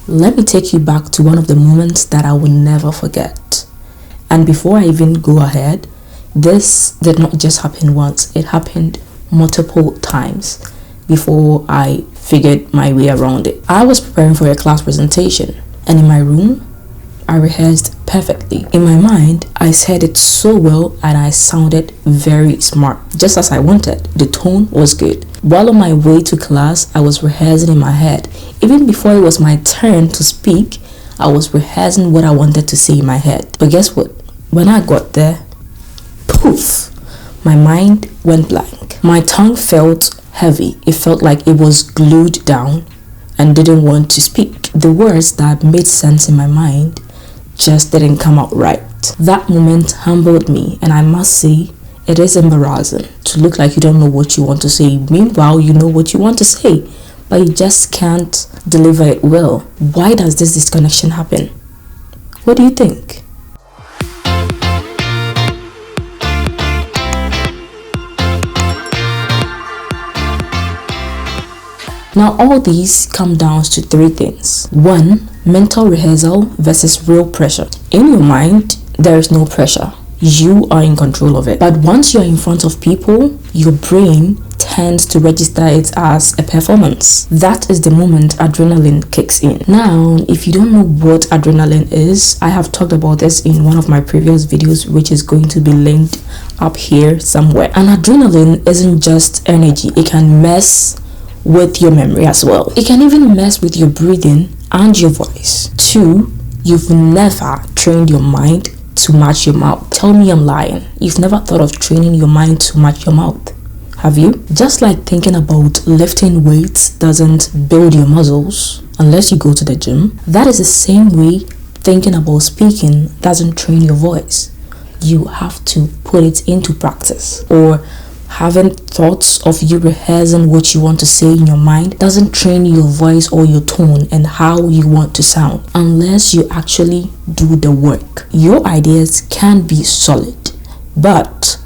Let me take you back to one of the moments that I will never forget. And before I even go ahead, this did not just happen once, it happened multiple times before I figured my way around it. I was preparing for a class presentation, and in my room, I rehearsed perfectly. In my mind, I said it so well and I sounded very smart, just as I wanted. The tone was good. While on my way to class, I was rehearsing in my head. Even before it was my turn to speak, I was rehearsing what I wanted to say in my head. But guess what? When I got there, poof, my mind went blank. My tongue felt heavy. It felt like it was glued down and didn't want to speak. The words that made sense in my mind just didn't come out right. That moment humbled me, and I must say, it is embarrassing to look like you don't know what you want to say. Meanwhile, you know what you want to say, but you just can't deliver it well. Why does this disconnection happen? What do you think? Now, all these come down to three things. 1. Mental rehearsal versus real pressure. In your mind, there is no pressure. You are in control of it. But once you're in front of people, your brain tends to register it as a performance. That is the moment adrenaline kicks in. Now, if you don't know what adrenaline is, I have talked about this in one of my previous videos, which is going to be linked up here somewhere. And adrenaline isn't just energy. It can mess with your memory as well. It can even mess with your breathing and your voice. 2, you've never trained your mind to match your mouth. Tell me I'm lying. You've never thought of training your mind to match your mouth, have you? Just like thinking about lifting weights doesn't build your muscles unless you go to the gym, that is the same way thinking about speaking doesn't train your voice. You have to put it into practice. Or having thoughts of you rehearsing what you want to say in your mind doesn't train your voice or your tone and how you want to sound unless you actually do the work. Your ideas can be solid, but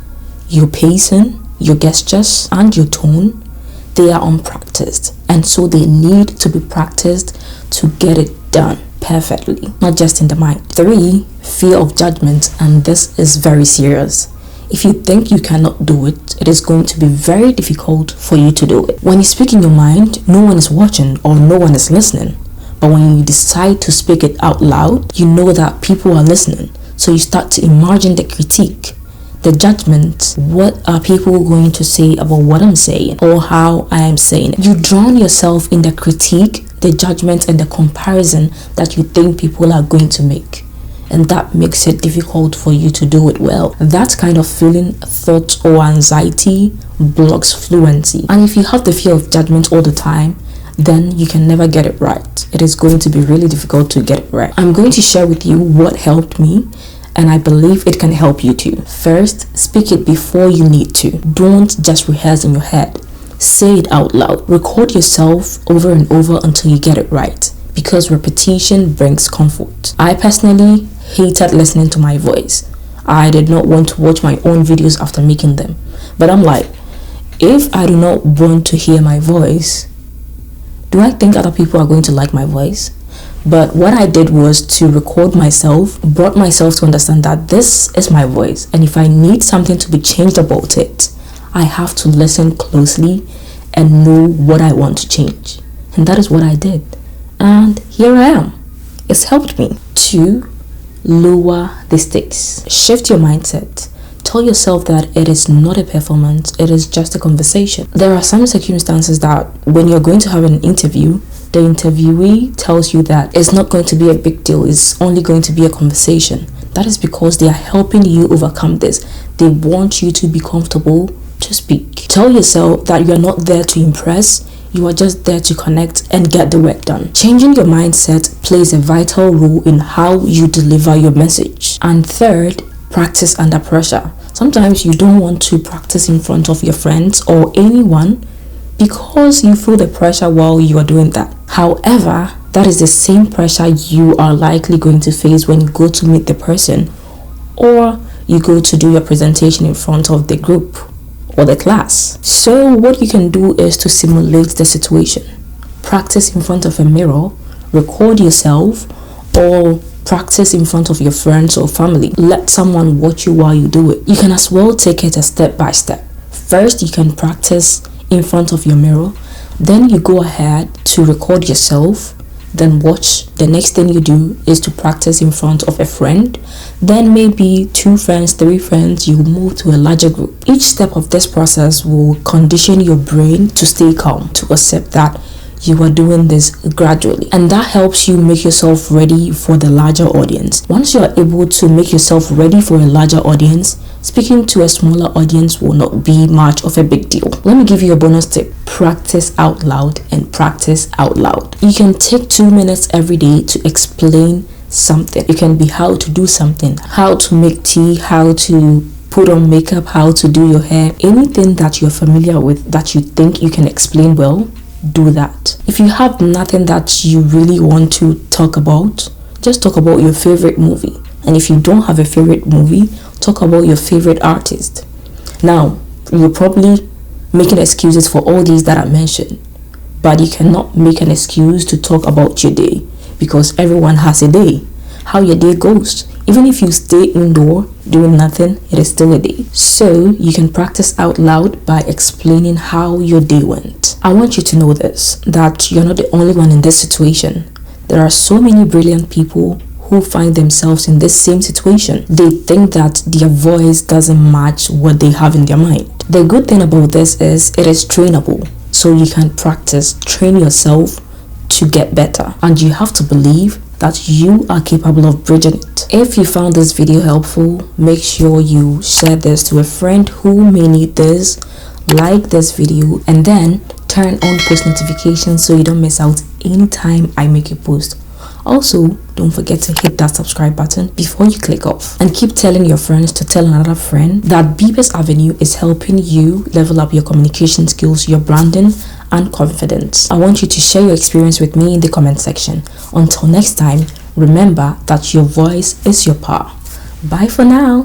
your pacing, your gestures, and your tone, they are unpracticed, and so they need to be practiced to get it done perfectly, not just in the mind. 3, fear of judgment, and this is very serious. If you think you cannot do it, it is going to be very difficult for you to do it. When you speak in your mind, no one is watching or no one is listening. But when you decide to speak it out loud, you know that people are listening. So you start to imagine the critique, the judgment. What are people going to say about what I'm saying or how I am saying it? You drown yourself in the critique, the judgment, and the comparison that you think people are going to make. And that makes it difficult for you to do it well. That kind of feeling, thought, or anxiety blocks fluency. And if you have the fear of judgment all the time, then you can never get it right. It is going to be really difficult to get it right. I'm going to share with you what helped me, and I believe it can help you too. First, speak it before you need to. Don't just rehearse in your head. Say it out loud. Record yourself over and over until you get it right, because repetition brings comfort. I personally hated listening to my voice. I did not want to watch my own videos after making them. But I'm like, if I do not want to hear my voice, do I think other people are going to like my voice? But what I did was to record myself, brought myself to understand that this is my voice, and if I need something to be changed about it, I have to listen closely and know what I want to change. And that is what I did. And here I am. It's helped me. 2, lower the stakes. Shift your mindset. Tell yourself that it is not a performance, it is just a conversation. There are some circumstances that when you're going to have an interview, the interviewee tells you that it's not going to be a big deal, it's only going to be a conversation. That is because they are helping you overcome this. They want you to be comfortable to speak. Tell yourself that you're not there to impress, you are just there to connect and get the work done. Changing your mindset plays a vital role in how you deliver your message. And 3rd, practice under pressure. Sometimes you don't want to practice in front of your friends or anyone because you feel the pressure while you are doing that. However, that is the same pressure you are likely going to face when you go to meet the person or you go to do your presentation in front of the group or the class. So what you can do is to simulate the situation. Practice in front of a mirror, record yourself or practice in front of your friends or family. Let someone watch you while you do it. You can as well take it a step by step. First, you can practice in front of your mirror. Then you go ahead to record yourself. Then watch. The next thing you do is to practice in front of a friend. Then maybe 2 friends, 3 friends, you move to a larger group. Each step of this process will condition your brain to stay calm, to accept that you are doing this gradually, and that helps you make yourself ready for the larger audience. Once you are able to make yourself ready for a larger audience, speaking to a smaller audience will not be much of a big deal. Let me give you a bonus tip. Practice out loud and practice out loud. You can take 2 minutes every day to explain something. It can be how to do something, how to make tea, how to put on makeup, how to do your hair. Anything that you're familiar with that you think you can explain well, do that. If you have nothing that you really want to talk about, just talk about your favorite movie. And if you don't have a favorite movie, talk about your favorite artist. Now, you're probably making excuses for all these that I mentioned, but you cannot make an excuse to talk about your day, because everyone has a day. How your day goes. Even if you stay indoor doing nothing, it is still a day. So you can practice out loud by explaining how your day went. I want you to know this, that you're not the only one in this situation. There are so many brilliant people who find themselves in this same situation. They think that their voice doesn't match what they have in their mind. The good thing about this is it is trainable. So you can practice, train yourself to get better. And you have to believe that you are capable of bridging it. If you found this video helpful, make sure you share this to a friend who may need this, like this video, and then turn on post notifications so you don't miss out anytime I make a post. Also, don't forget to hit that subscribe button before you click off, and keep telling your friends to tell another friend that Beepers Avenue is helping you level up your communication skills, your branding and confidence. I want you to share your experience with me in the comment section. Until next time, remember that your voice is your power. Bye for now.